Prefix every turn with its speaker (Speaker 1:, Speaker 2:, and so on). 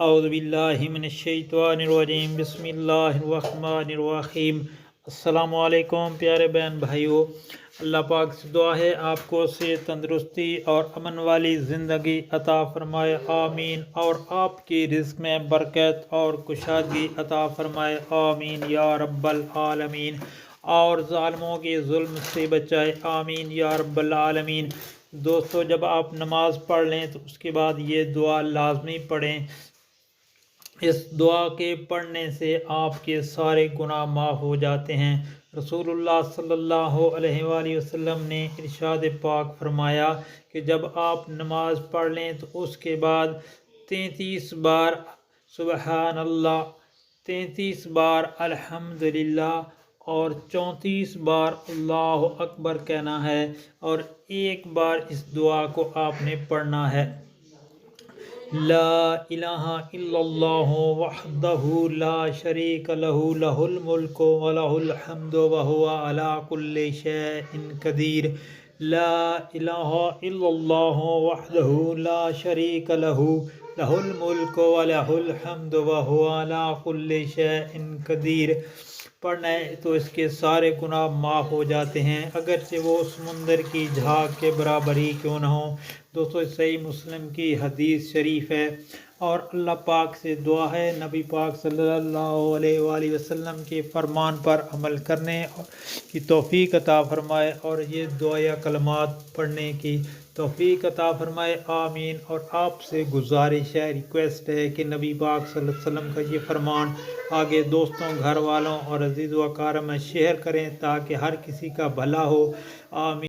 Speaker 1: اعوذ باللہ من الشیطان الرجیم، بسم اللہ الرحمن الرحیم۔ السلام علیکم پیارے بہن بھائیو، اللہ پاک سے دعا ہے آپ کو صحت، تندرستی اور امن والی زندگی عطا فرمائے، آمین۔ اور آپ کی رزق میں برکت اور کشادگی عطا فرمائے، آمین یا رب العالمین۔ اور ظالموں کے ظلم سے بچائے، آمین یا رب العالمین۔ دوستو، جب آپ نماز پڑھ لیں تو اس کے بعد یہ دعا لازمی پڑھیں۔ اس دعا کے پڑھنے سے آپ کے سارے گناہ معاف ہو جاتے ہیں۔ رسول اللہ صلی اللہ علیہ وآلہ وسلم نے ارشاد پاک فرمایا کہ جب آپ نماز پڑھ لیں تو اس کے بعد 33 بار سبحان اللہ، 33 بار الحمدللہ اور 34 بار اللہ اکبر کہنا ہے، اور ایک بار اس دعا کو آپ نے پڑھنا ہے، لا الہ الا اللہ وحدہ لا شریک لہ، لہ الملک ولہ الحمد وہو علی کل شیء قدیر۔ لا الہ الا اللہ وحدہ لا شریک لہ، لہ الملک ولہ الحمد وہو علی کل شیء قدیر۔ پڑھنا ہے تو اس کے سارے گناہ معاف ہو جاتے ہیں، اگرچہ وہ سمندر کی جھاگ کے برابر ہی کیوں نہ ہوں۔ دوستو، صحیح مسلم کی حدیث شریف ہے، اور اللہ پاک سے دعا ہے نبی پاک صلی اللہ علیہ وآلہ وسلم کے فرمان پر عمل کرنے کی توفیق عطا فرمائے، اور یہ دعا کلمات پڑھنے کی توفیق عطا فرمائے، آمین۔ اور آپ سے گزارش ہے، ریکویسٹ ہے کہ نبی پاک صلی اللہ علیہ وسلم کا یہ فرمان آگے دوستوں، گھر والوں اور عزیز و اقارب میں شیئر کریں تاکہ ہر کسی کا بھلا ہو، آمین۔